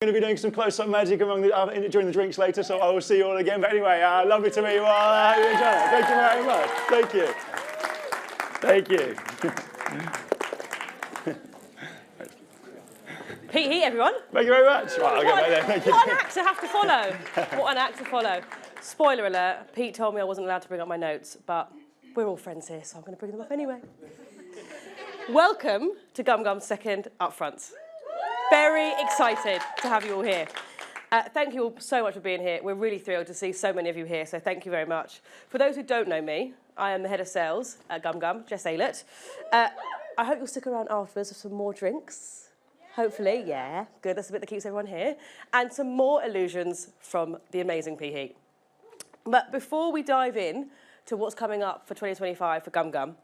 Going to be doing some close-up magic among the, during the drinks later, so I will see you all again. But anyway, lovely to meet you all. I hope you enjoy it. Thank you very much. Thank you. Thank you. Pete Heat, everyone. Thank you very much. Right, I'll get back there. Thank you. What an act to have to follow. What an act to follow. Spoiler alert, Pete told me I wasn't allowed to bring up my notes, but we're all friends here, so I'm going to bring them up anyway. Welcome to GumGum's second Upfronts. Very excited to have you all here. Thank you all so much for being here. We're really thrilled to see so many of you here, so thank you very much. For those who don't know me, I am the head of sales at GumGum, Jess Aylett. I hope you'll stick around afterwards for some more drinks. Hopefully, yeah, good, that's the bit that keeps everyone here. And some more illusions from the amazing Pete Heat. But before we dive in to what's coming up for 2025 for GumGum,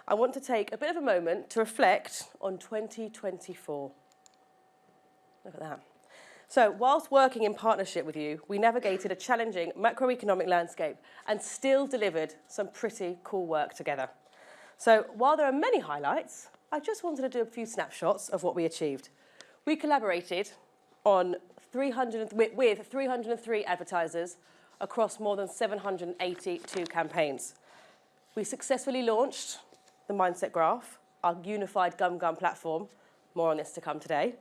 I want to take a bit of a moment to reflect on 2024. Look at that. So, whilst working in partnership with you, we navigated a challenging macroeconomic landscape and still delivered some pretty cool work together. So, while there are many highlights, I just wanted to do a few snapshots of what we achieved. We collaborated on with 303 advertisers across more than 782 campaigns. We successfully launched the Mindset Graph, our unified GumGum platform. More on this to come today.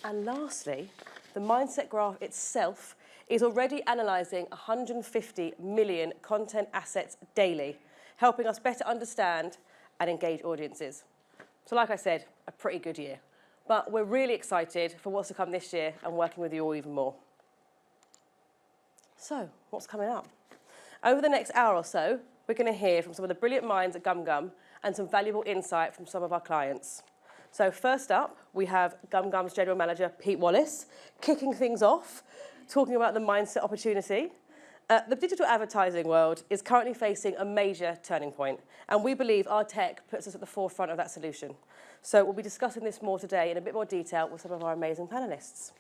And lastly, the Mindset Graph itself is already analysing 150 million content assets daily, helping us better understand and engage audiences. So like I said, a pretty good year. But we're really excited for what's to come this year and working with you all even more. So, what's coming up? Over the next hour or so, we're going to hear from some of the brilliant minds at GumGum and some valuable insight from some of our clients. So first up, we have GumGum's General Manager, Pete Wallace, kicking things off, talking about the mindset opportunity. The digital advertising world is currently facing a major turning point, and we believe our tech puts us at the forefront of that solution. So we'll be discussing this more today in a bit more detail with some of our amazing panellists.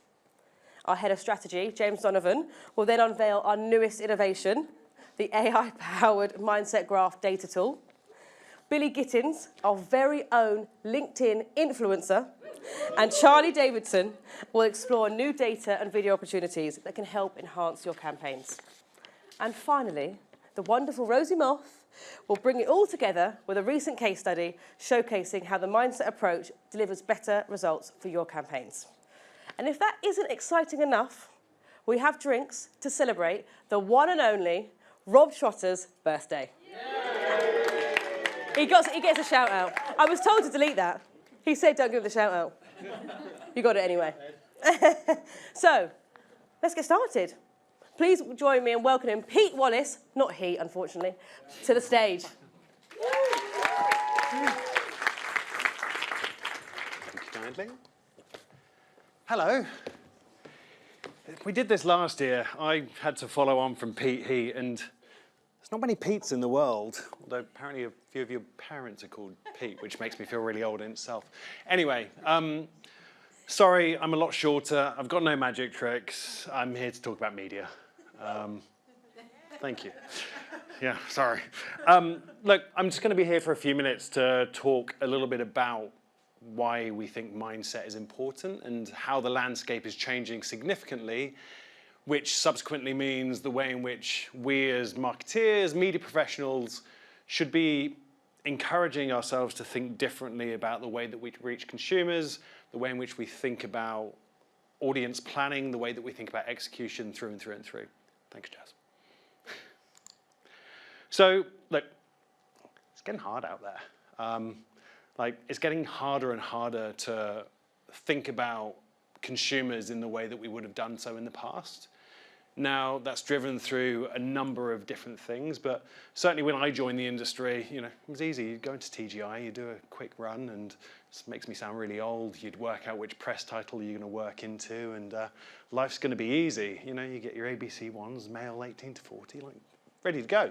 Our Head of Strategy, James Donovan, will then unveil our newest innovation, the AI-powered Mindset Graph data tool. Billy Gittins, our very own LinkedIn influencer, and Charlie Davidson will explore new data and video opportunities that can help enhance your campaigns. And finally, the wonderful Rosie Moth will bring it all together with a recent case study showcasing how the mindset approach delivers better results for your campaigns. And if that isn't exciting enough, we have drinks to celebrate the one and only Rob Trotter's birthday. He gets a shout out. I was told to delete that. He said don't give him the shout out. You got it anyway. So, let's get started. Please join me in welcoming Pete Wallace, not he, unfortunately, to the stage. Thank you kindly. Hello. We did this last year. I had to follow on from Pete Heat, and there's not many Petes in the world, although apparently a few of your parents are called Pete, which makes me feel really old in itself. Anyway, sorry, I'm a lot shorter. I've got no magic tricks. I'm here to talk about media. Thank you. Yeah, sorry. Look, I'm just going to be here for a few minutes to talk a little bit about why we think mindset is important and how the landscape is changing significantly, which subsequently means the way in which we as marketeers, media professionals, should be encouraging ourselves to think differently about the way that we reach consumers, the way in which we think about audience planning, the way that we think about execution through and through and through. Thanks, Jazz. So, look, it's getting hard out there. It's getting harder and harder to think about consumers in the way that we would have done so in the past. Now, that's driven through a number of different things, but certainly when I joined the industry, it was easy. You'd go into TGI, you do a quick run, and this makes me sound really old. You'd work out which press title you're going to work into, and life's going to be easy. You get your ABC ones, male 18 to 40, ready to go.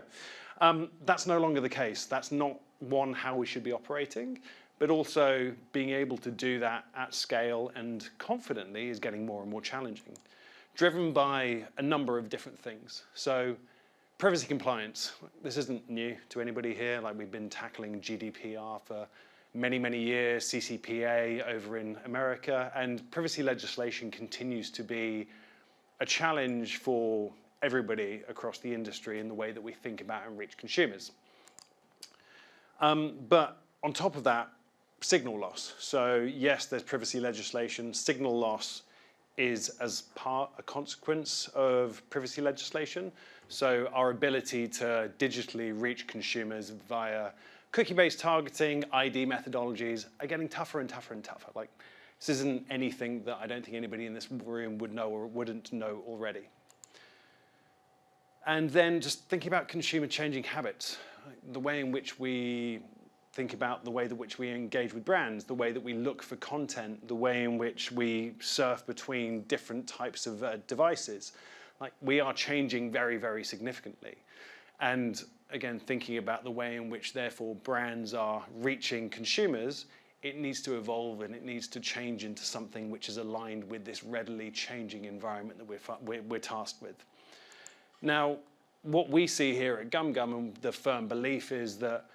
That's no longer the case. That's not, one, how we should be operating, but also being able to do that at scale and confidently is getting more and more challenging, driven by a number of different things. So privacy compliance, this isn't new to anybody here. We've been tackling GDPR for many, many years, CCPA over in America, and privacy legislation continues to be a challenge for everybody across the industry in the way that we think about and reach consumers. But on top of that, signal loss. So yes, there's privacy legislation. Signal loss is as part a consequence of privacy legislation. So our ability to digitally reach consumers via cookie-based targeting, ID methodologies are getting tougher and tougher and tougher. Like, this isn't anything that I don't think anybody in this room would know or wouldn't know already. And then just thinking about consumer changing habits, the way in which we think about the way in which we engage with brands, the way that we look for content, the way in which we surf between different types of devices. Like, we are changing very, very significantly. And again, thinking about the way in which, therefore, brands are reaching consumers, it needs to evolve and it needs to change into something which is aligned with this readily changing environment that we're tasked with. Now, what we see here at GumGum, and the firm belief is that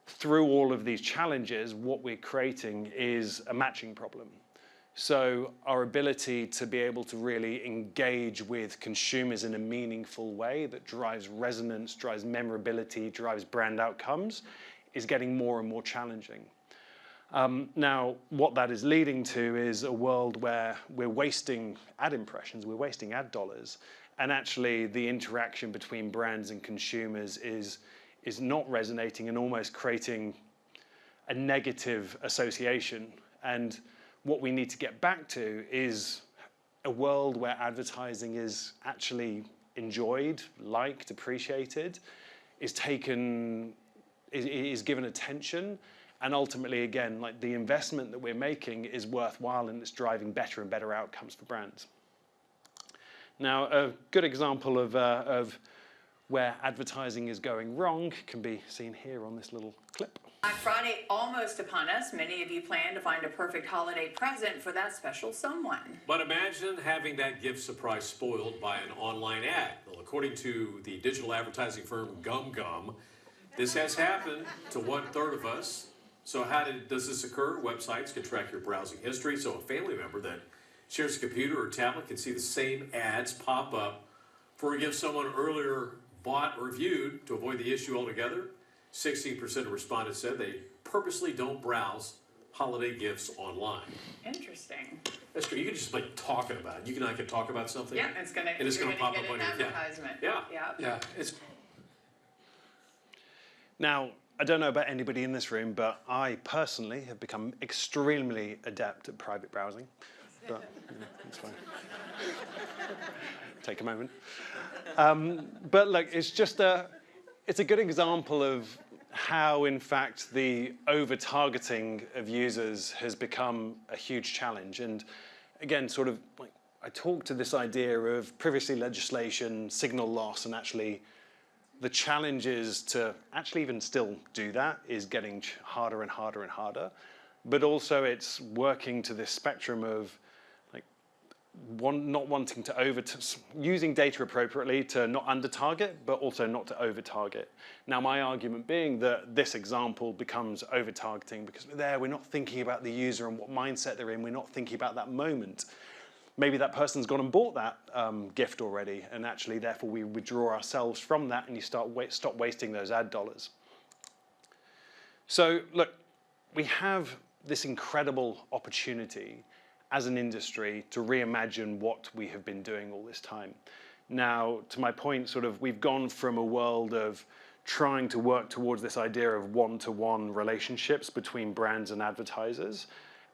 through all of these challenges, what we're creating is a matching problem. So our ability to be able to really engage with consumers in a meaningful way that drives resonance, drives memorability, drives brand outcomes is getting more and more challenging. Now, what that is leading to is a world where we're wasting ad impressions, we're wasting ad dollars, and actually the interaction between brands and consumers is not resonating and almost creating a negative association. And what we need to get back to is a world where advertising is actually enjoyed, liked, appreciated, is given attention, and ultimately, again, like, the investment that we're making is worthwhile and it's driving better and better outcomes for brands. Now, a good example of where advertising is going wrong can be seen here on this little clip. Black Friday almost upon us. Many of you plan to find a perfect holiday present for that special someone. But imagine having that gift surprise spoiled by an online ad. Well, according to the digital advertising firm GumGum, this has happened to 1/3 of us. So how does this occur? Websites can track your browsing history, so a family member that shares a computer or tablet can see the same ads pop up for a gift someone earlier bought or viewed. To avoid the issue altogether, 16% of respondents said they purposely don't browse holiday gifts online. Interesting. That's true. You can just like talking about it. You and I can talk about something. Yeah, it's gonna pop get up on an your advertisement. Yeah. It's Now, I don't know about anybody in this room, but I personally have become extremely adept at private browsing. But it's fine. Take a moment. But look, it's a good example of how, in fact, the over-targeting of users has become a huge challenge. And again, sort of, like, I talked to this idea of privacy legislation, signal loss, and actually the challenges to actually even still do that is getting harder and harder and harder. But also it's working to this spectrum of not wanting to using data appropriately to not under-target, but also not to over-target. Now, my argument being that this example becomes over-targeting because we're not thinking about the user and what mindset they're in. We're not thinking about that moment. Maybe that person's gone and bought that gift already, and actually, therefore, we withdraw ourselves from that, and you stop wasting those ad dollars. So, look, we have this incredible opportunity as an industry to reimagine what we have been doing all this time. Now, to my point, sort of, we've gone from a world of trying to work towards this idea of one-to-one relationships between brands and advertisers.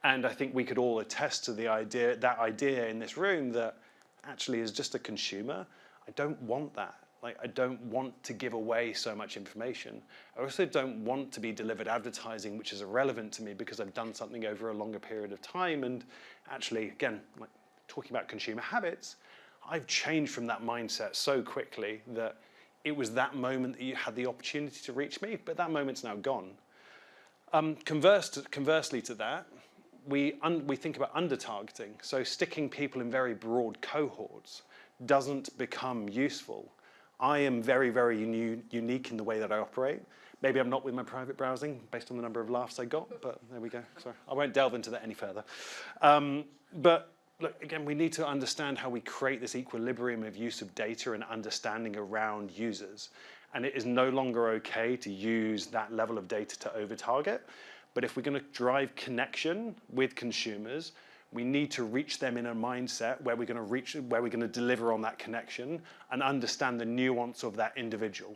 And I think we could all attest to that idea in this room that actually, as just a consumer, I don't want that. Like, I don't want to give away so much information. I also don't want to be delivered advertising which is irrelevant to me because I've done something over a longer period of time. And actually, again, like, talking about consumer habits, I've changed from that mindset so quickly that it was that moment that you had the opportunity to reach me, but that moment's now gone. Conversely to that, we think about under-targeting. So sticking people in very broad cohorts doesn't become useful I am very, very unique in the way that I operate. Maybe I'm not with my private browsing based on the number of laughs I got, but there we go. Sorry, I won't delve into that any further. But look, again, we need to understand how we create this equilibrium of use of data and understanding around users. And it is no longer okay to use that level of data to over-target. But if we're going to drive connection with consumers, we need to reach them in a mindset where we're going to deliver on that connection and understand the nuance of that individual.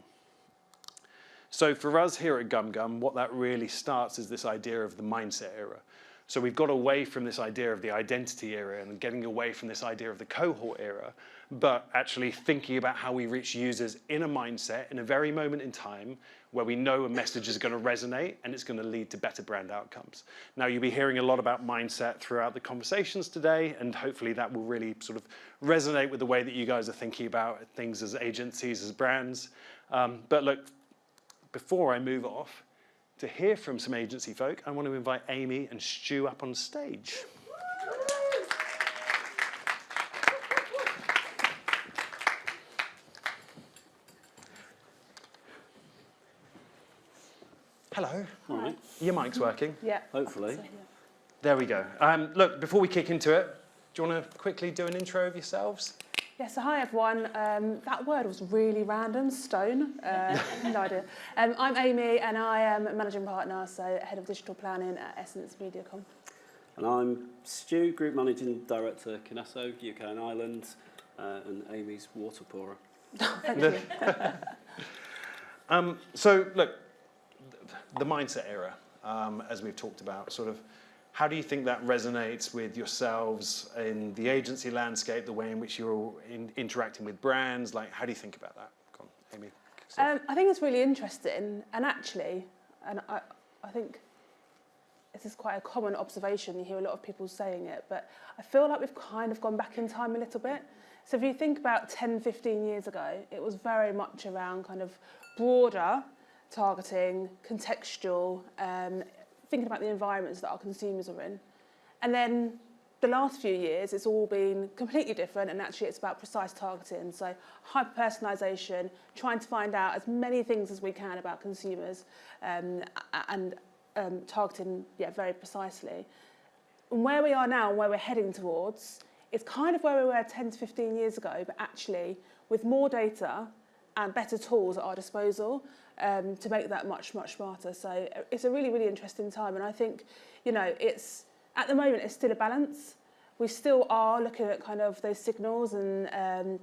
So for us here at GumGum, what that really starts is this idea of the mindset era. So we've got away from this idea of the identity era and getting away from this idea of the cohort era, but actually thinking about how we reach users in a mindset in a very moment in time where we know a message is going to resonate and it's going to lead to better brand outcomes. Now, you'll be hearing a lot about mindset throughout the conversations today, and hopefully that will really sort of resonate with the way that you guys are thinking about things as agencies, as brands. But look, before I move off, to hear from some agency folk, I want to invite Amy and Stu up on stage. Hello. All right. Your mic's working. Yeah. Hopefully. There we go. Look, before we kick into it, do you want to quickly do an intro of yourselves? Yeah, so hi everyone. That word was really random, stone. No idea. I'm Amy and I am a managing partner, so head of digital planning at EssenceMediacom. And I'm Stu, Group Managing Director, KINESSO, UK and Ireland, and Amy's water pourer. Thank you. So look, the mindset era, as we've talked about, sort of, how do you think that resonates with yourselves in the agency landscape, the way in which you're interacting with brands? Like, how do you think about that? Go on, Amy. I think it's really interesting, and actually, I think this is quite a common observation, you hear a lot of people saying it, but I feel like we've kind of gone back in time a little bit. So if you think about 10, 15 years ago, it was very much around kind of broader targeting, contextual, thinking about the environments that our consumers are in. And then the last few years, it's all been completely different, and actually it's about precise targeting. So hyper-personalisation, trying to find out as many things as we can about consumers, and targeting very precisely. And where we are now and where we're heading towards, it's kind of where we were 10 to 15 years ago, but actually with more data and better tools at our disposal, to make that much, much smarter. So it's a really, really interesting time. And I think, it's, at the moment, it's still a balance. We still are looking at kind of those signals and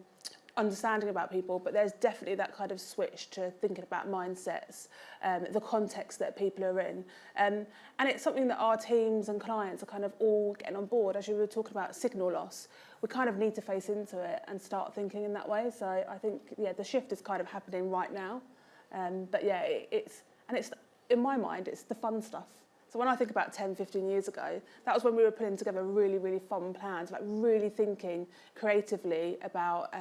understanding about people, but there's definitely that kind of switch to thinking about mindsets, the context that people are in. And it's something that our teams and clients are kind of all getting on board. As you were talking about signal loss, we kind of need to face into it and start thinking in that way. So I think, the shift is kind of happening right now. But it's in my mind, it's the fun stuff. So when I think about 10, 15 years ago, that was when we were putting together really, really fun plans, like really thinking creatively about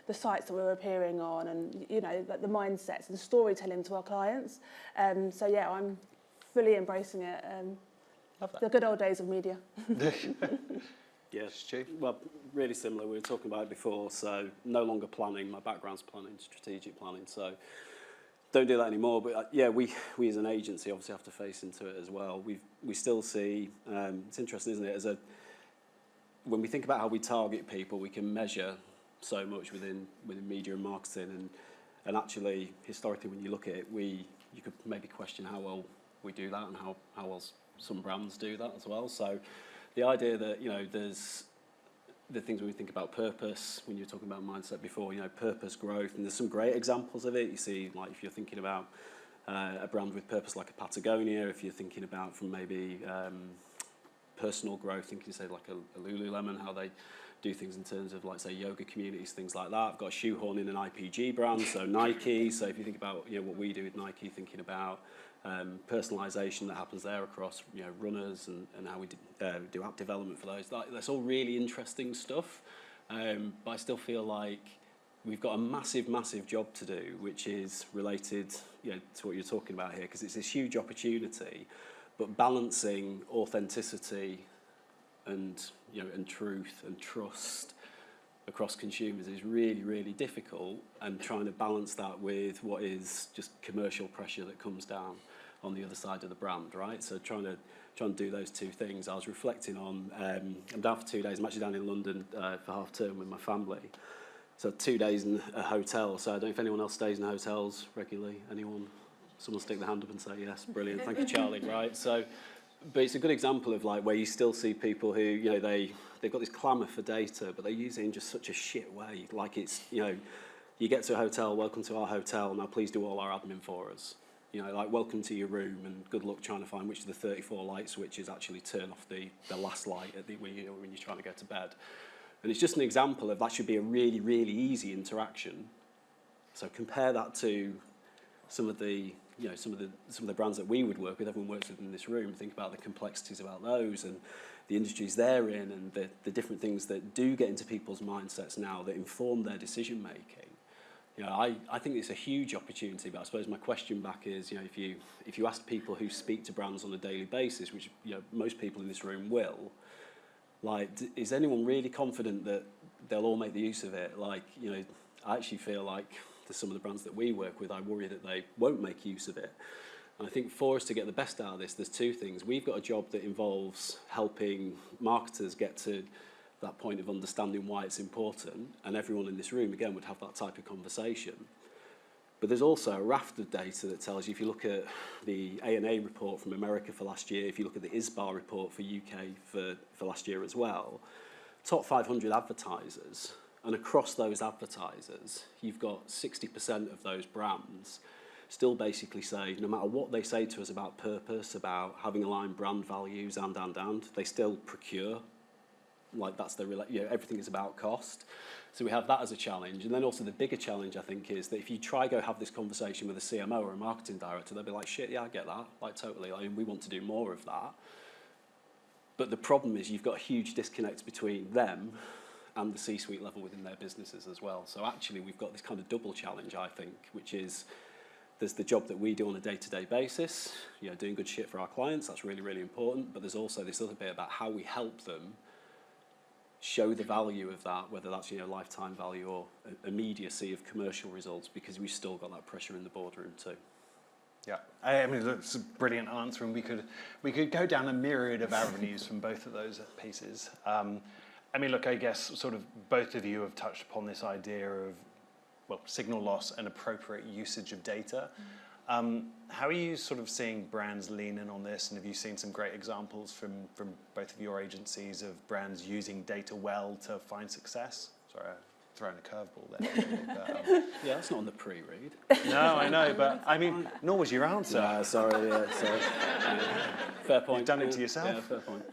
the sites that we were appearing on and, like the mindsets and storytelling to our clients. I'm fully embracing it. Love that. The good old days of media. Yeah, well, really similar. We were talking about it before, so no longer planning. My background's planning, strategic planning, so don't do that anymore. But we as an agency obviously have to face into it as well. We still see, it's interesting, isn't it? When we think about how we target people, we can measure so much within media and marketing, and actually historically when you look at it, you could maybe question how well we do that and how well some brands do that as well. So the idea that, there's the things when we think about purpose, when you're talking about mindset before, purpose, growth, and there's some great examples of it. You see, like if you're thinking about a brand with purpose like a Patagonia, if you're thinking about from maybe personal growth, thinking say like a Lululemon, how they do things in terms of like say yoga communities, things like that. I've got a shoehorn in an IPG brand, so Nike. So if you think about what we do with Nike, thinking about personalisation that happens there across runners and how we do app development for those. That's all really interesting stuff. But I still feel like we've got a massive, massive job to do, which is related to what you're talking about here, because it's this huge opportunity, but balancing authenticity and and truth and trust across consumers is really, really difficult, and trying to balance that with what is just commercial pressure that comes down on the other side of the brand, right? So trying to do those two things. I was reflecting on, I'm down for 2 days, I'm actually down in London for half term with my family. So 2 days in a hotel, so I don't know if anyone else stays in hotels regularly, anyone? Someone stick their hand up and say yes, brilliant, thank you Charlie, right? So, but it's a good example of like where you still see people who, you know, they've got this clamour for data, but they use it in just such a shit way. Like it's, you know, you get to a hotel, welcome to our hotel, now please do all our admin for us. You know, like welcome to your room and good luck trying to find which of the 34 light switches actually turn off the last light at when you're trying to go to bed. And it's just an example of that should be a really, really easy interaction. So compare that to some of the, you know, some of the brands that we would work with, everyone works with in this room, think about the complexities about those and the industries they're in and the different things that do get into people's mindsets now that inform their decision making. You know, I think it's a huge opportunity, but I suppose my question back is, you know, if you ask people who speak to brands on a daily basis, which, you know, most people in this room will, like, is anyone really confident that they'll all make the use of it? Like, you know, I actually feel like there's some of the brands that we work with, I worry that they won't make use of it. And I think for us to get the best out of this, there's two things. We've got a job that involves helping marketers get to that point of understanding why it's important, and everyone in this room, again, would have that type of conversation. But there's also a raft of data that tells you, if you look at the ANA report from America for last year, if you look at the ISBAR report for UK for last year as well, top 500 advertisers, and across those advertisers, you've got 60% of those brands still basically say, no matter what they say to us about purpose, about having aligned brand values, and, they still procure. Like that's the, you know, everything is about cost. So we have that as a challenge. And then also the bigger challenge, I think, is that if you try go have this conversation with a CMO or a marketing director, they'll be like, shit, yeah, I get that. Like totally, like, we want to do more of that. But the problem is you've got a huge disconnect between them and the C-suite level within their businesses as well. So actually we've got this kind of double challenge, I think, which is there's the job that we do on a day-to-day basis, you know, doing good shit for our clients, that's really, really important. But there's also this other bit about how we help them show the value of that, whether that's, you know, lifetime value or immediacy of commercial results, because we've still got that pressure in the boardroom too. Yeah, I mean, it's a brilliant answer, and we could go down a myriad of avenues from both of those pieces. I mean, look, I guess sort of both of you have touched upon this idea of, well, signal loss and appropriate usage of data. How are you sort of seeing brands lean in on this, and have you seen some great examples from both of your agencies of brands using data well to find success? Sorry, I'm throwing a curveball there. But, Yeah, that's not on the pre-read. no, I know, but I mean, nor was your answer. No, sorry, yeah, sorry. Fair point. You've done it to yourself. Yeah, fair point.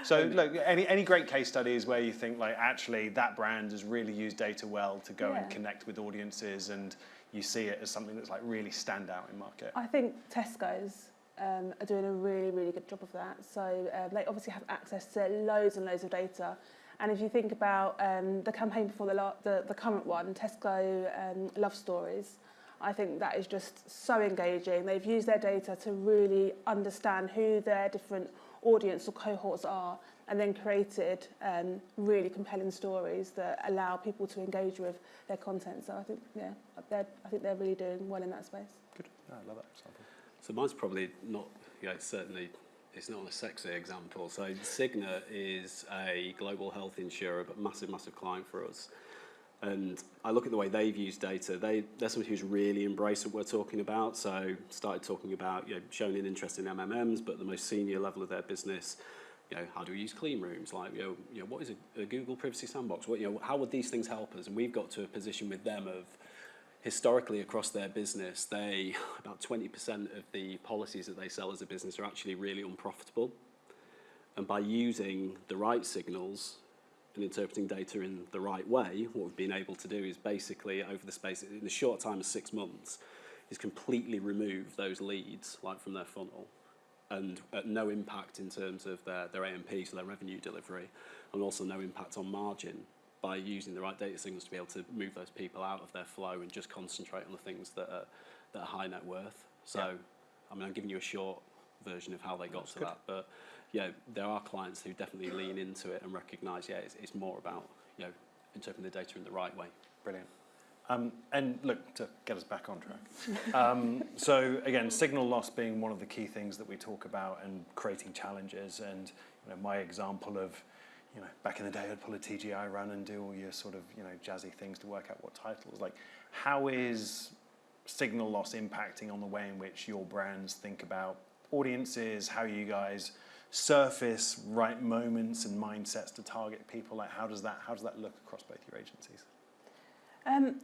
So, look, any great case studies where you think, like, actually that brand has really used data well to go and connect with audiences, and you see it as something that's like really stand out in market? I think Tesco's are doing a really, really good job of that. So they obviously have access to loads and loads of data. And if you think about the campaign before the current one, Tesco Love Stories, I think that is just so engaging. They've used their data to really understand who their different audience or cohorts are, and then created really compelling stories that allow people to engage with their content. So I think, yeah, I think they're really doing well in that space. Good. No, I love that example. So mine's probably not, you know, certainly it's not a sexy example. So Cigna is a global health insurer, but massive, massive client for us. And I look at the way they've used data. They're somebody who's really embraced what we're talking about. So started talking about, you know, showing an interest in MMMs, but at the most senior level of their business, you know, how do we use clean rooms? Like, you know, what is a Google Privacy Sandbox? What, you know, how would these things help us? And we've got to a position with them of, historically across their business, about 20% of the policies that they sell as a business are actually really unprofitable. And by using the right signals and interpreting data in the right way, what we've been able to do is basically, over the space, in a short time of 6 months, is completely remove those leads, like, from their funnel, and at no impact in terms of their AMP, so their revenue delivery, and also no impact on margin, by using the right data signals to be able to move those people out of their flow and just concentrate on the things that are high net worth. So, yeah. I mean, I'm giving you a short version of how they got to that, but yeah, there are clients who definitely lean into it and recognise, yeah, it's more about, you know, interpreting the data in the right way. Brilliant. And look, to get us back on track. So again, signal loss being one of the key things that we talk about and creating challenges. And my example of, back in the day, I'd pull a TGI run and do all your sort of, jazzy things to work out what titles. Like, how is signal loss impacting on the way in which your brands think about audiences, how you guys surface right moments and mindsets to target people? Like, how does that look across both your agencies?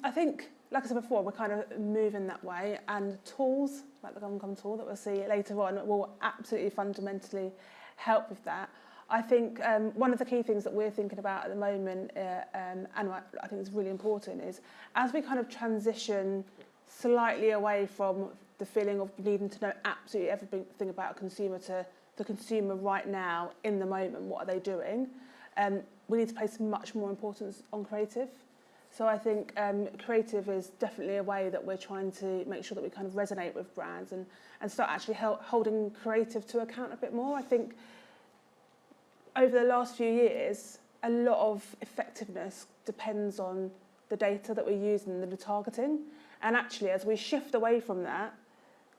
I think, like I said before, we're kind of moving that way, and tools, like the GumGum tool that we'll see later on, will absolutely fundamentally help with that. I think one of the key things that we're thinking about at the moment, and I think is really important, is as we kind of transition slightly away from the feeling of needing to know absolutely everything about a consumer to the consumer right now, in the moment, what are they doing, we need to place much more importance on creative. So I think creative is definitely a way that we're trying to make sure that we kind of resonate with brands and start actually holding creative to account a bit more. I think over the last few years, a lot of effectiveness depends on the data that we're using and the targeting. And actually, as we shift away from that,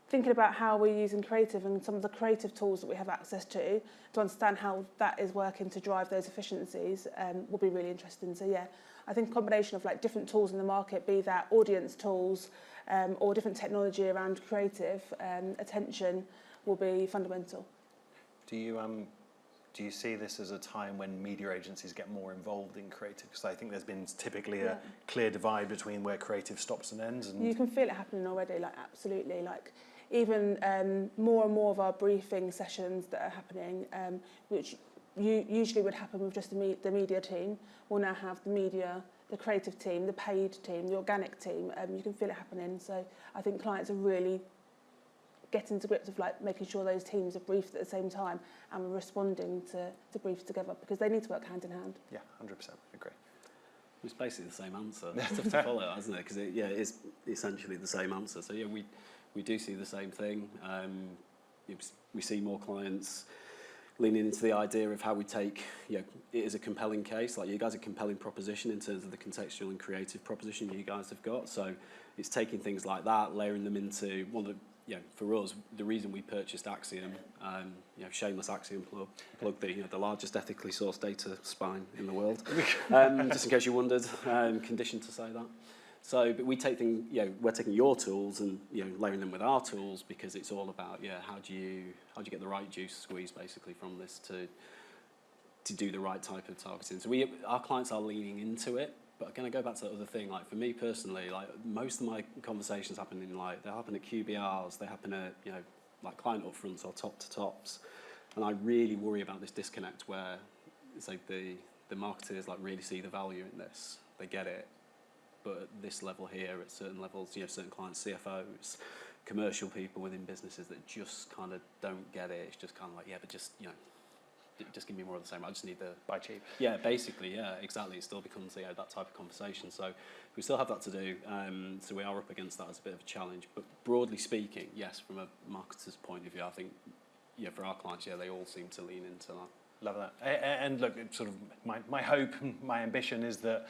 thinking about how we're using creative and some of the creative tools that we have access to understand how that is working to drive those efficiencies will be really interesting. So yeah, I think a combination of like different tools in the market, be that audience tools or different technology around creative attention, will be fundamental. Do you see this as a time when media agencies get more involved in creative? Because I think there's been typically a clear divide between where creative stops and ends. And you can feel it happening already, like absolutely. Like even more and more of our briefing sessions that are happening, which usually would happen with just the media team, will now have the media, the creative team, the paid team, the organic team. You can feel it happening. So I think clients are really getting to grips with like making sure those teams are briefed at the same time and we're responding to briefs together, because they need to work hand in hand. Yeah, 100%, agree. It's basically the same answer. It's tough to follow, isn't it? Because it is essentially the same answer. So yeah, we do see the same thing. We see more clients leaning into the idea of how we take, it is a compelling case. Like, you guys are a compelling proposition in terms of the contextual and creative proposition you guys have got. So it's taking things like that, layering them into one of the, for us, the reason we purchased Axiom, shameless Axiom plug, the largest ethically sourced data spine in the world, just in case you wondered, conditioned to say that. So, but we take things, we're taking your tools and layering them with our tools, because it's all about how do you get the right juice squeeze basically from this to do the right type of targeting. So our clients are leaning into it. But again, I go back to that other thing. Like, for me personally, like, most of my conversations happen they happen at QBRs, they happen at like client upfronts or top to tops, and I really worry about this disconnect where it's like the marketers like really see the value in this, they get it, but at this level here, at certain levels, certain clients, CFOs, commercial people within businesses that just kind of don't get it. It's just kind of like, but just just give me more of the same. I just need the buy cheap. Yeah, basically, exactly. It still becomes that type of conversation. So we still have that to do. So we are up against that as a bit of a challenge. But broadly speaking, yes, from a marketer's point of view, I think for our clients, they all seem to lean into that. Love that. And look, it's sort of my hope, my ambition is that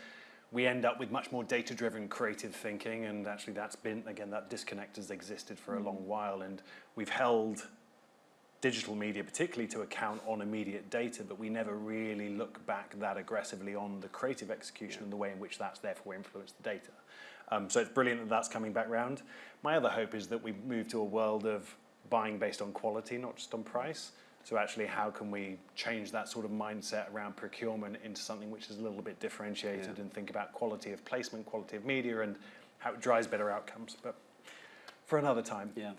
we end up with much more data-driven creative thinking, and actually that's been, again, that disconnect has existed for a long while, and we've held digital media particularly to account on immediate data, but we never really look back that aggressively on the creative execution and the way in which that's therefore influenced the data. So it's brilliant that that's coming back round. My other hope is that we move to a world of buying based on quality, not just on price. So actually, how can we change that sort of mindset around procurement into something which is a little bit differentiated and think about quality of placement, quality of media, and how it drives better outcomes. But for another time. Yeah.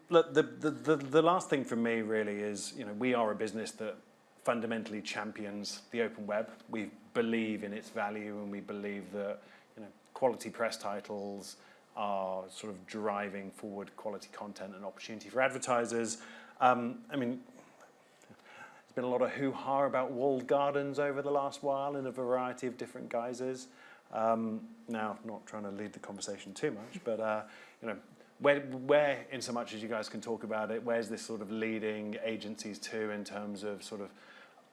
Look, the last thing for me really is, we are a business that fundamentally champions the open web. We believe in its value, and we believe that quality press titles are sort of driving forward quality content and opportunity for advertisers. There's been a lot of hoo-ha about walled gardens over the last while in a variety of different guises. Now, not trying to lead the conversation too much, but where, in so much as you guys can talk about it, where's this sort of leading agencies to in terms of sort of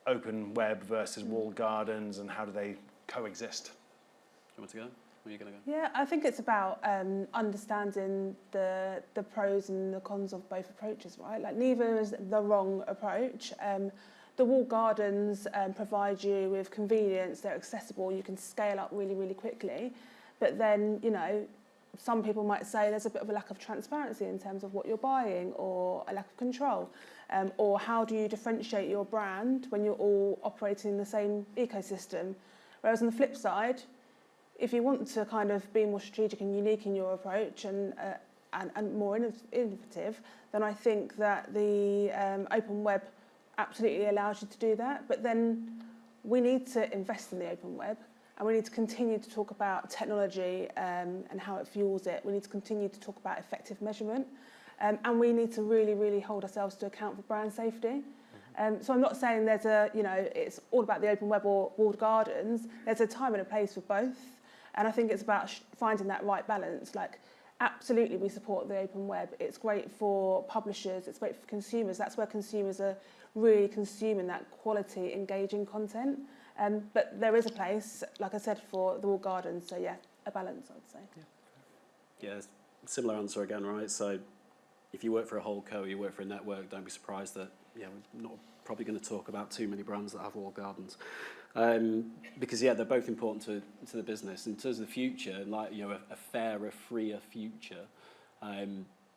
open web versus walled gardens, and how do they coexist? Do you want to go? Where are you going to go? Yeah, I think it's about understanding the pros and the cons of both approaches, right? Like neither is the wrong approach. The walled gardens provide you with convenience, they're accessible, you can scale up really, really quickly. But then, you know, some people might say there's a bit of a lack of transparency in terms of what you're buying or a lack of control. Or how do you differentiate your brand when you're all operating in the same ecosystem? Whereas on the flip side, if you want to kind of be more strategic and unique in your approach and more innovative, then I think that the open web absolutely allows you to do that. But then we need to invest in the open web, and we need to continue to talk about technology and how it fuels it. We need to continue to talk about effective measurement, and we need to really, really hold ourselves to account for brand safety. So I'm not saying there's a, you know, it's all about the open web or walled gardens. There's a time and a place for both. And I think it's about finding that right balance. Like, absolutely, we support the open web. It's great for publishers. It's great for consumers. That's where consumers are really consuming that quality, engaging content. But there is a place, like I said, for the walled gardens. So, yeah, a balance, I would say. Yeah, similar answer again, right? So if you work for a holdco, you work for a network, don't be surprised that, yeah, we're not probably going to talk about too many brands that have walled gardens. Because, yeah, they're both important to the business. In terms of the future, like, you know, a fairer, freer future,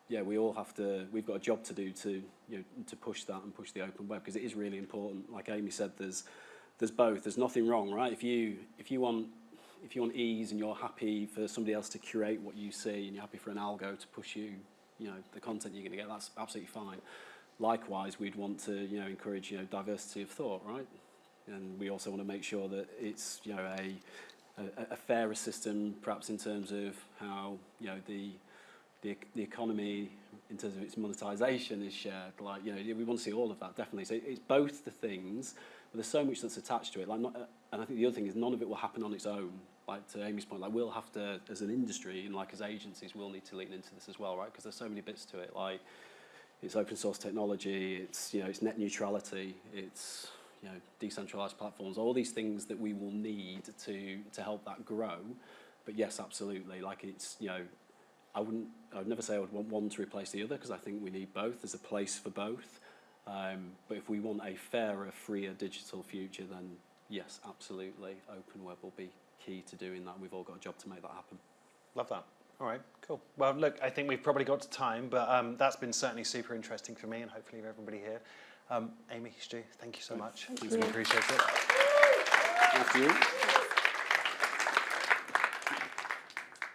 yeah, we all have to, we've got a job to do to, you know, to push that and push the open web, because it is really important. Like Amy said, there's both. There's nothing wrong, right? If you want ease and you're happy for somebody else to curate what you see and you're happy for an algo to push you, you know, the content you're going to get, that's absolutely fine. Likewise, we'd want to, you know, encourage, you know, diversity of thought, right? And we also want to make sure that it's, you know, a fairer system, perhaps in terms of how, you know, the economy in terms of its monetization is shared. Like, you know, we want to see all of that, definitely. So it's both the things, but there's so much that's attached to it. Like, and I think the other thing is none of it will happen on its own. Like, to Amy's point, like, we'll have to, as an industry and like as agencies, we'll need to lean into this as well, right? Because there's so many bits to it. Like, it's open source technology, it's, you know, it's net neutrality, it's, you know, decentralized platforms, all these things that we will need to help that grow. But yes, absolutely. Like, it's, you know, I would never say I would want one to replace the other, because I think we need both. There's a place for both. But if we want a fairer, freer digital future, then yes, absolutely, open web will be key to doing that. We've all got a job to make that happen. Love that. All right, cool. Well, look, I think we've probably got to time, but that's been certainly super interesting for me and hopefully for everybody here. Amy, Stu, thank you so much. Thank you. We appreciate it. Thank you.